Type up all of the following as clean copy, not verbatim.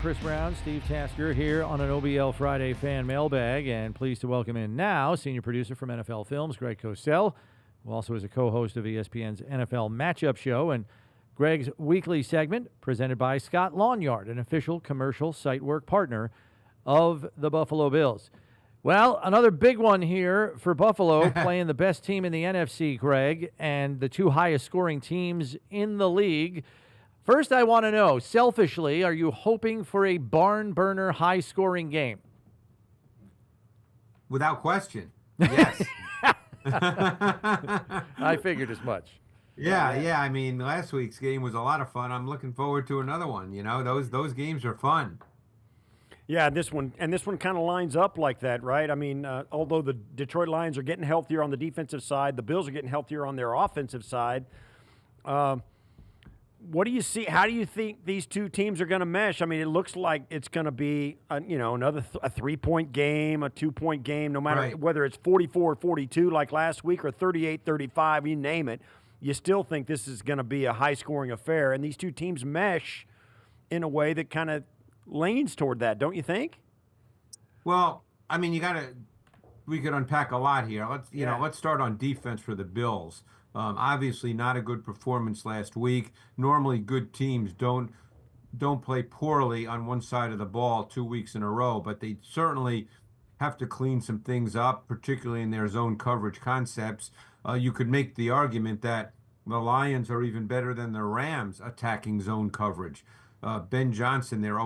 Chris Brown, Steve Tasker here on an OBL Friday fan mailbag, and pleased to welcome in now senior producer from NFL Films, Greg Cosell, who also is a co-host of ESPN's NFL Matchup Show, and Greg's weekly segment presented by Scott Lawnyard, an official commercial site work partner of the Buffalo Bills. Well, another big one here for Buffalo, playing the best team in the NFC, Greg, and the two highest scoring teams in the league. First, I want to know, selfishly, are you hoping for a barn burner high-scoring game? Without question, yes. I figured as much. Yeah. I mean, last week's game was a lot of fun. I'm looking forward to another one. You know, those games are fun. Yeah, this one kind of lines up like that, right? I mean, although the Detroit Lions are getting healthier on the defensive side, the Bills are getting healthier on their offensive side. What do you see? How do you think these two teams are going to mesh? I mean, it looks like it's going to be, a 3-point game, a 2-point game, no matter whether it's 44-42 like last week or 38-35, you name it. You still think this is going to be a high-scoring affair, and these two teams mesh in a way that kind of leans toward that, don't you think? Well, I mean, we could unpack a lot here. Let's start on defense for the Bills. Obviously, not a good performance last week. Normally, good teams don't play poorly on one side of the ball 2 weeks in a row, but they certainly have to clean some things up, particularly in their zone coverage concepts. You could make the argument that the Lions are even better than the Rams attacking zone coverage. Ben Johnson, their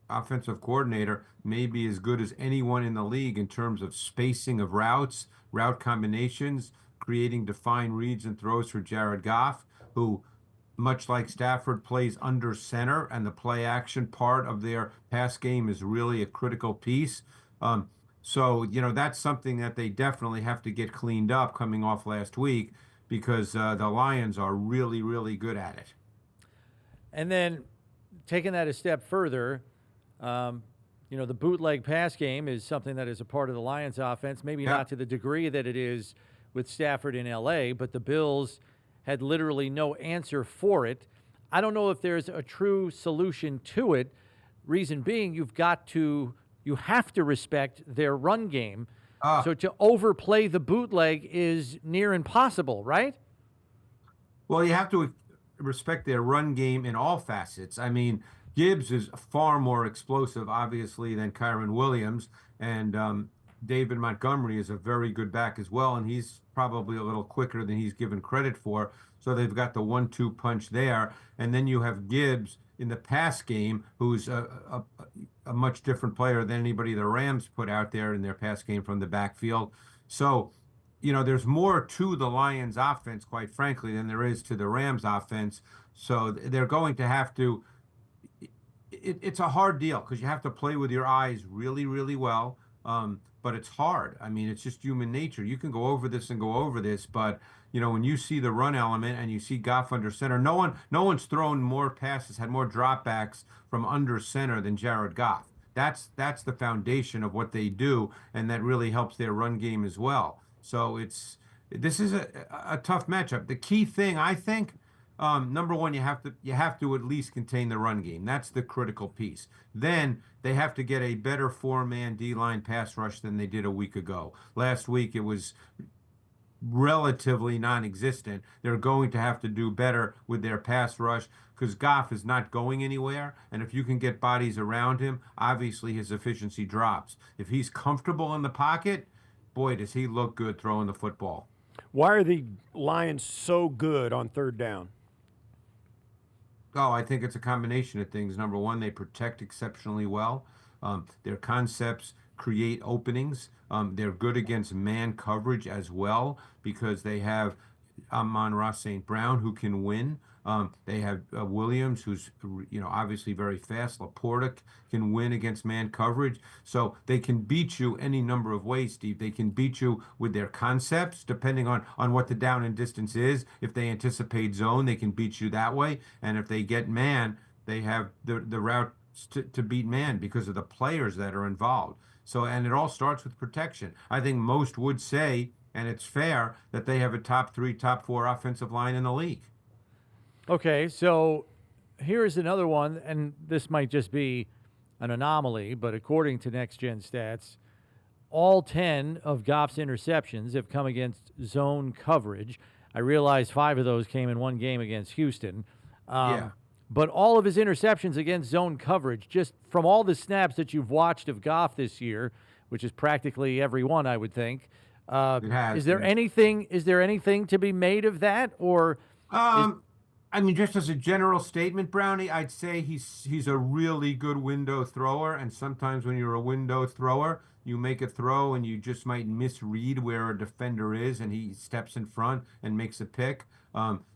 offensive coordinator, may be as good as anyone in the league in terms of spacing of routes, route combinations, creating defined reads and throws for Jared Goff, who, much like Stafford, plays under center, and the play action part of their pass game is really a critical piece. So, that's something that they definitely have to get cleaned up coming off last week, because the Lions are really, really good at it. And then taking that a step further, the bootleg pass game is something that is a part of the Lions offense, maybe not to the degree that it is with Stafford in L.A., but the Bills had literally no answer for it. I don't know if there's a true solution to it. Reason being, you have to respect their run game. So to overplay the bootleg is near impossible, right? Well, you have to respect their run game in all facets. I mean, Gibbs is far more explosive, obviously, than Kyren Williams, and David Montgomery is a very good back as well, and he's probably a little quicker than he's given credit for. So they've got the 1-2 punch there. And then you have Gibbs in the pass game, who's a much different player than anybody the Rams put out there in their pass game from the backfield. So, there's more to the Lions offense, quite frankly, than there is to the Rams offense. So they're going to have to it's a hard deal, because you have to play with your eyes really, really well. But it's hard. I mean, it's just human nature. You can go over this and go over this, but when you see the run element and you see Goff under center, no one's thrown more passes, had more dropbacks from under center than Jared Goff. That's the foundation of what they do, and that really helps their run game as well. So this is a tough matchup. The key thing, I think, number one, you have to at least contain the run game. That's the critical piece. Then they have to get a better 4-man D-line pass rush than they did a week ago. Last week it was relatively non-existent. They're going to have to do better with their pass rush, because Goff is not going anywhere, and if you can get bodies around him, obviously his efficiency drops. If he's comfortable in the pocket, boy, does he look good throwing the football. Why are the Lions so good on third down? Oh, I think it's a combination of things. Number one, they protect exceptionally well. Their concepts create openings. They're good against man coverage as well, because they have Amon-Ra St. Brown, who can win. They have Williams, who's obviously very fast. Laporta can win against man coverage. So they can beat you any number of ways, Steve. They can beat you with their concepts, depending on what the down and distance is. If they anticipate zone, they can beat you that way. And if they get man, they have the route to beat man because of the players that are involved. So, and it all starts with protection. I think most would say, and it's fair, that they have a top 3, top 4 offensive line in the league. Okay, so here's another one, and this might just be an anomaly, but according to Next Gen Stats, all 10 of Goff's interceptions have come against zone coverage. I realize 5 of those came in one game against Houston. But all of his interceptions against zone coverage, just from all the snaps that you've watched of Goff this year, which is practically every one, I would think. Is there anything to be made of that, or? I mean, just as a general statement, Brownie, I'd say he's a really good window thrower, and sometimes when you're a window thrower, you make a throw and you just might misread where a defender is, and he steps in front and makes a pick.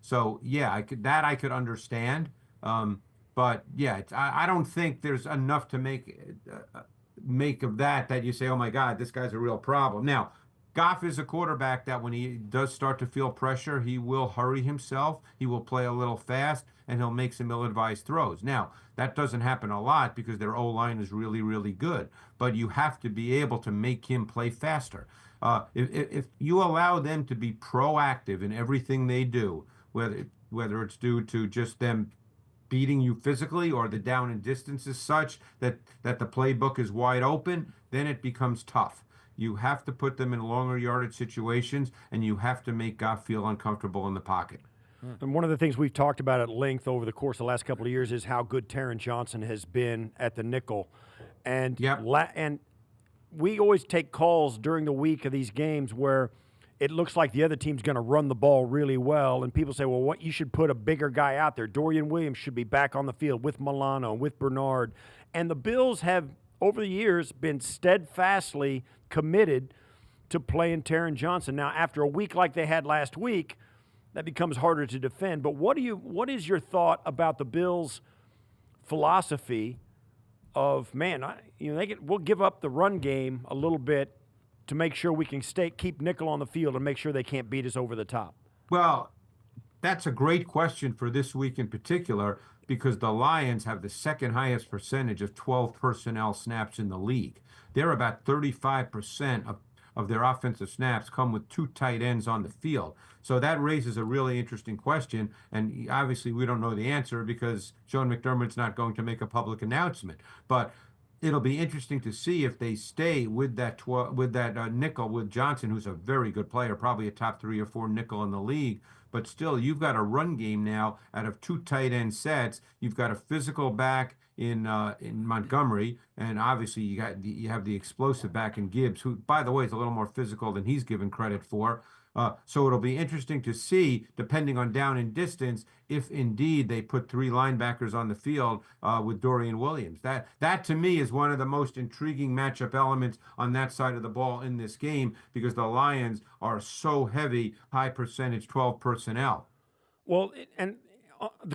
So yeah, I could understand. But yeah, I don't think there's enough to make of that you say, oh my God, this guy's a real problem. Now, Goff is a quarterback that when he does start to feel pressure, he will hurry himself, he will play a little fast, and he'll make some ill-advised throws. Now, that doesn't happen a lot because their O-line is really, really good, but you have to be able to make him play faster. If you allow them to be proactive in everything they do, whether it's due to just them beating you physically or the down and distance is such that the playbook is wide open, then it becomes tough. You have to put them in longer yardage situations, and you have to make Goff feel uncomfortable in the pocket. And one of the things we've talked about at length over the course of the last couple of years is how good Taron Johnson has been at the nickel. And and we always take calls during the week of these games where it looks like the other team's going to run the ball really well, and people say, well, you should put a bigger guy out there. Dorian Williams should be back on the field with Milano, with Bernard. And the Bills have, over the years, been steadfastly committed to playing Taron Johnson. Now, after a week like they had last week, that becomes harder to defend. But what is your thought about the Bills' philosophy of, we'll give up the run game a little bit to make sure we can keep nickel on the field and make sure they can't beat us over the top? Well, that's a great question for this week in particular, because the Lions have the second highest percentage of 12 personnel snaps in the league. They're about 35% of their offensive snaps come with 2 tight ends on the field. So that raises a really interesting question, and obviously we don't know the answer because Sean McDermott's not going to make a public announcement. But it'll be interesting to see if they stay with that nickel with Johnson, who's a very good player, probably a top 3 or 4 nickel in the league. But still, you've got a run game now out of 2 tight end sets. You've got a physical back in Montgomery, and obviously you have the explosive back in Gibbs, who, by the way, is a little more physical than he's given credit for. So it'll be interesting to see, depending on down and distance, if indeed they put 3 linebackers on the field with Dorian Williams. That to me is one of the most intriguing matchup elements on that side of the ball in this game, because the Lions are so heavy, high percentage 12 personnel. Well, and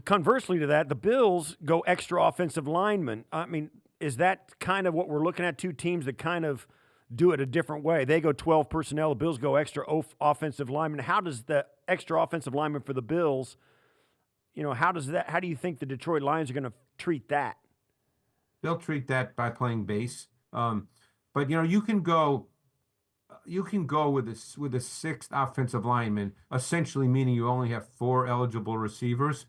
conversely to that, the Bills go extra offensive linemen. I mean, is that kind of what we're looking at? 2 teams that kind of do it a different way. They go 12 personnel. The Bills go extra offensive linemen. How does the extra offensive lineman for the Bills, how do you think the Detroit Lions are going to treat that? They'll treat that by playing base. But you can go with a 6th offensive lineman, essentially meaning you only have 4 eligible receivers,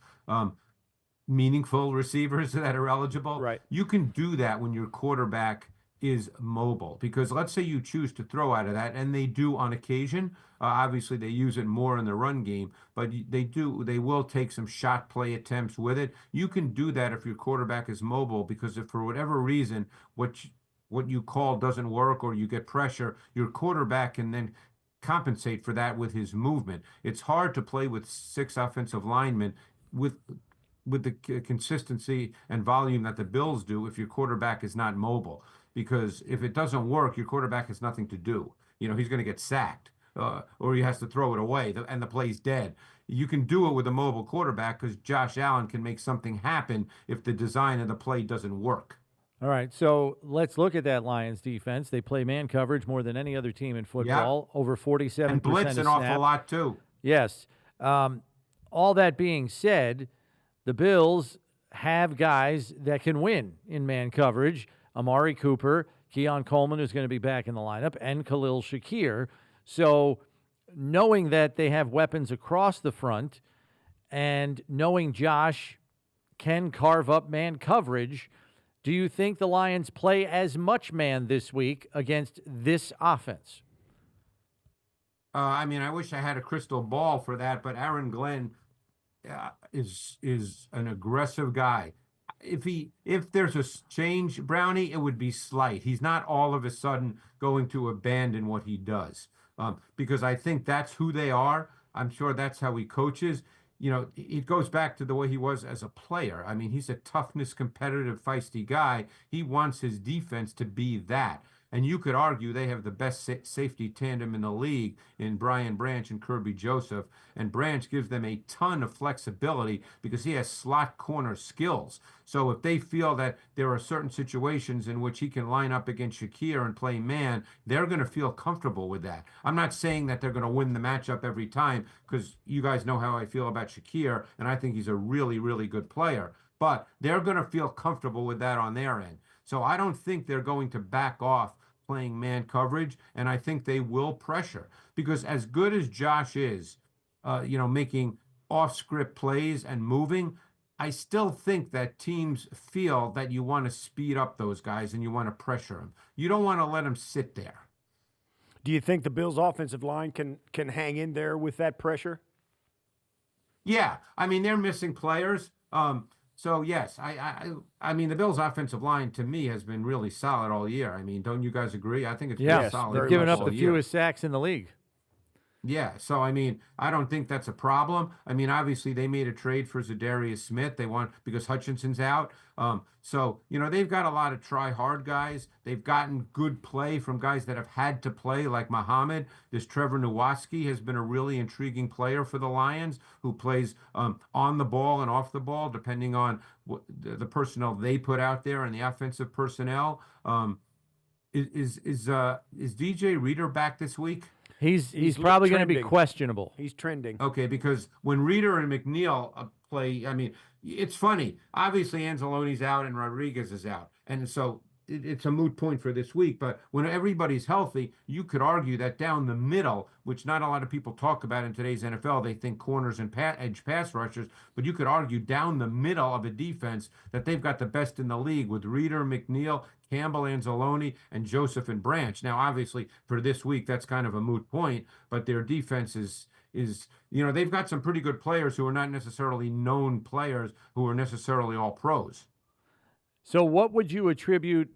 meaningful receivers that are eligible. Right. You can do that when your quarterback is mobile, because let's say you choose to throw out of that, and they do on occasion. Obviously, they use it more in the run game, but they will take some shot play attempts with it. You can do that if your quarterback is mobile, because if for whatever reason what you call doesn't work or you get pressure, your quarterback can then compensate for that with his movement. It's hard to play with 6 offensive linemen with the consistency and volume that the Bills do if your quarterback is not mobile. Because if it doesn't work, your quarterback has nothing to do. He's going to get sacked or he has to throw it away and the play's dead. You can do it with a mobile quarterback because Josh Allen can make something happen if the design of the play doesn't work. All right, so let's look at that Lions defense. They play man coverage more than any other team in football, over 47% and blitz an awful lot too. Yes. All that being said, the Bills have guys that can win in man coverage. Amari Cooper, Keon Coleman, who's going to be back in the lineup, and Khalil Shakir. So knowing that they have weapons across the front and knowing Josh can carve up man coverage, Do you think the Lions play as much man this week against this offense? I mean, I wish I had a crystal ball for that, but Aaron Glenn is an aggressive guy. If there's a change, Brownie, it would be slight. He's not all of a sudden going to abandon what he does, because I think that's who they are. I'm sure that's how he coaches. It goes back to the way he was as a player. I mean, he's a toughness, competitive, feisty guy. He wants his defense to be that. And you could argue they have the best safety tandem in the league in Brian Branch and Kirby Joseph. And Branch gives them a ton of flexibility because he has slot corner skills. So if they feel that there are certain situations in which he can line up against Shakir and play man, they're going to feel comfortable with that. I'm not saying that they're going to win the matchup every time, because you guys know how I feel about Shakir, and I think he's a really, really good player. But they're going to feel comfortable with that on their end. So I don't think they're going to back off playing man coverage, and I think they will pressure, because as good as Josh is, making off-script plays and moving, I still think that teams feel that you want to speed up those guys and you want to pressure them. You don't want to let them sit there. Do you think the Bills' offensive line can hang in there with that pressure? Yeah, I mean, they're missing players. So yes, I mean, the Bills' offensive line to me has been really solid all year. I mean, don't you guys agree? I think it's been solid. They've given up all the year. fewest sacks in the league. Yeah, so I mean, I don't think that's a problem. I mean, obviously they made a trade for Zadarius Smith. They want, because Hutchinson's out. So they've got a lot of try-hard guys. They've gotten good play from guys that have had to play, like Muhammad. This Trevor Nowatzki has been a really intriguing player for the Lions, who plays on the ball and off the ball, depending on the personnel they put out there and the offensive personnel. Is DJ Reader back this week? He's probably going to be questionable. He's trending. Okay, because when Reader and McNeil play, I mean, it's funny. Obviously, Anzalone's out and Rodriguez is out. And so it's a moot point for this week. But when everybody's healthy, you could argue that down the middle, which not a lot of people talk about in today's NFL, they think corners and edge pass rushers, but you could argue down the middle of a defense that they've got the best in the league with Reader, McNeil, Campbell, Anzalone, and Joseph and Branch. Now, obviously, for this week, that's kind of a moot point, but their defense is they've got some pretty good players who are not necessarily known players, who are necessarily all pros. So what would you attribute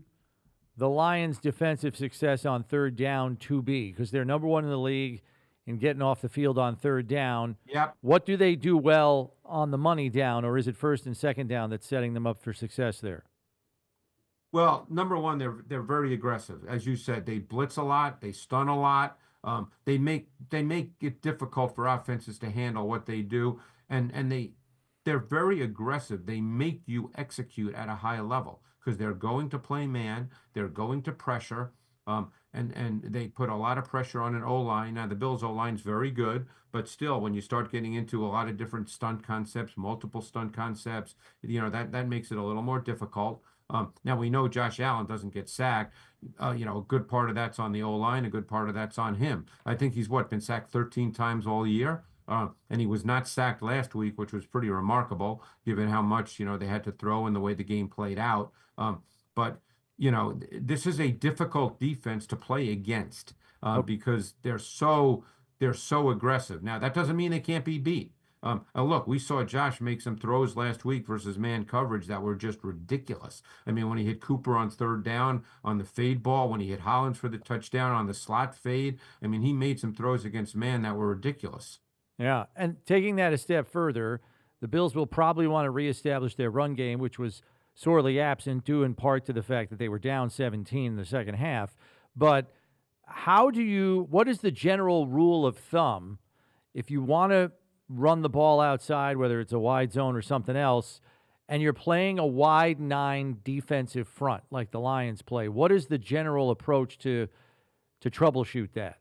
the Lions' defensive success on third down to be? Because they're number one in the league in getting off the field on third down. Yep. What do they do well on the money down, or is it first and second down that's setting them up for success there? Well, number one, they're very aggressive. As you said, they blitz a lot, they stun a lot. They make it difficult for offenses to handle what they do, and they're very aggressive. They make you execute at a high level because they're going to play man, they're going to pressure, and they put a lot of pressure on an O-line. Now, the Bills' O-line's very good, but still, when you start getting into a lot of different stunt concepts, multiple stunt concepts, that makes it a little more difficult. Now, we know Josh Allen doesn't get sacked. A good part of that's on the O-line, a good part of that's on him. I think he's been sacked 13 times all year. And he was not sacked last week, which was pretty remarkable, given how much, they had to throw and the way the game played out. But this is a difficult defense to play against because they're so aggressive. Now, that doesn't mean they can't be beat. Look, we saw Josh make some throws last week versus man coverage that were just ridiculous. I mean, when he hit Cooper on third down on the fade ball, when he hit Hollins for the touchdown on the slot fade, I mean, he made some throws against man that were ridiculous. Yeah, and taking that a step further, the Bills will probably want to reestablish their run game, which was sorely absent due in part to the fact that they were down 17 in the second half. But what is the general rule of thumb if you want to run the ball outside, whether it's a wide zone or something else, and you're playing a wide 9 defensive front like the Lions play? What is the general approach to troubleshoot that?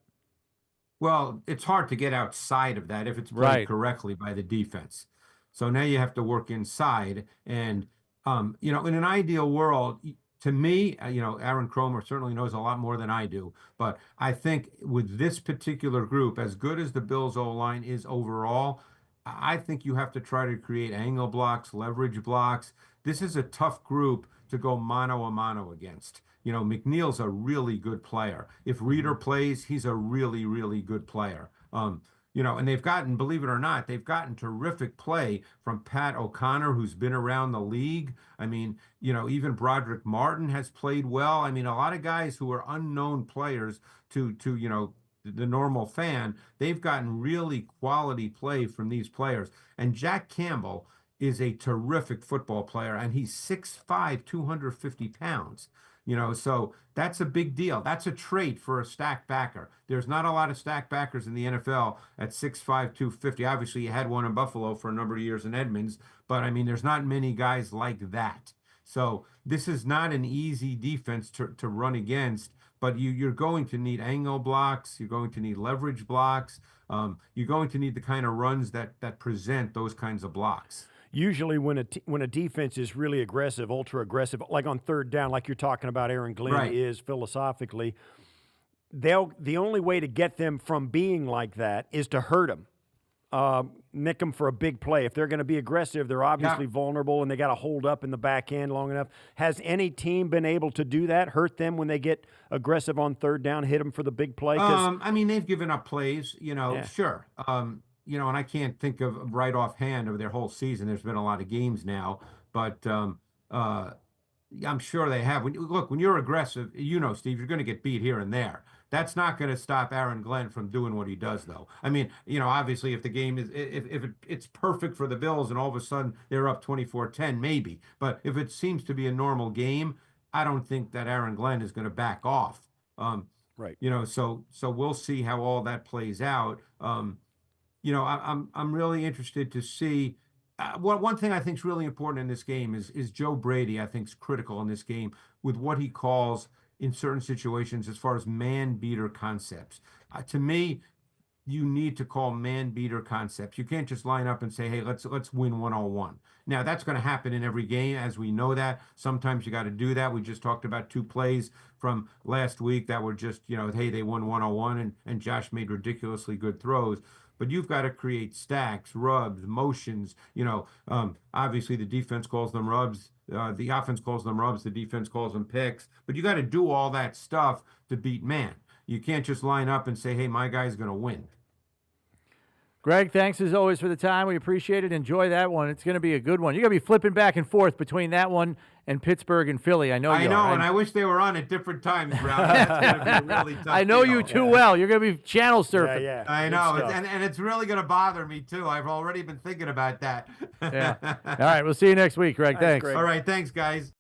Well, it's hard to get outside of that if it's played correctly by the defense. So now you have to work inside. And, in an ideal world, to me, Aaron Cromer certainly knows a lot more than I do. But I think with this particular group, as good as the Bills' O-line is overall, I think you have to try to create angle blocks, leverage blocks. This is a tough group to go mano a mano against. McNeil's a really good player. If Reeder plays, he's a really, really good player. And they've gotten, believe it or not, they've gotten terrific play from Pat O'Connor, who's been around the league. I mean, even Broderick Martin has played well. I mean, a lot of guys who are unknown players to the normal fan, they've gotten really quality play from these players. And Jack Campbell is a terrific football player, and he's 6'5", 250 pounds. So that's a big deal. That's a trait for a stack backer. There's not a lot of stack backers in the NFL at 6'5", 250. Obviously, you had one in Buffalo for a number of years in Edmonds, but I mean, there's not many guys like that. So this is not an easy defense to run against, but you're going to need angle blocks. You're going to need leverage blocks. You're going to need the kind of runs that present those kinds of blocks. Usually when a defense is really aggressive, ultra aggressive, like on third down, like you're talking about Aaron Glenn is philosophically, the only way to get them from being like that is to hurt them, nick them for a big play. If they're going to be aggressive, they're obviously vulnerable and they got to hold up in the back end long enough. Has any team been able to do that, hurt them when they get aggressive on third down, hit them for the big play? I mean, they've given up plays, sure. And I can't think of right offhand of their whole season. There's been a lot of games now, but I'm sure they have. When you're aggressive, Steve, you're going to get beat here and there. That's not going to stop Aaron Glenn from doing what he does, though. I mean, obviously, if the game is, if it's perfect for the Bills and all of a sudden they're up 24-10, maybe. But if it seems to be a normal game, I don't think that Aaron Glenn is going to back off. Right. So we'll see how all that plays out. I'm really interested to see. One thing I think is really important in this game is Joe Brady. I think is critical in this game with what he calls in certain situations as far as man beater concepts. To me, you need to call man beater concepts. You can't just line up and say, "Hey, let's win 101." Now that's going to happen in every game, as we know that. Sometimes you got to do that. We just talked about 2 plays from last week that were just, hey, they won 101 and Josh made ridiculously good throws. But you've got to create stacks, rubs, motions. Obviously the defense calls them rubs. The offense calls them rubs. The defense calls them picks. But you got to do all that stuff to beat man. You can't just line up and say, hey, my guy's going to win. Greg, thanks as always for the time. We appreciate it. Enjoy that one. It's going to be a good one. You're going to be flipping back and forth between that one and Pittsburgh and Philly. I know you are. And I wish they were on at different times, Brown. That's going to be a really tough I know you too well. You're going to be channel surfing. Yeah. I know. And it's really going to bother me, too. I've already been thinking about that. Yeah. All right. We'll see you next week, Greg. Thanks. Greg. All right. Thanks, guys.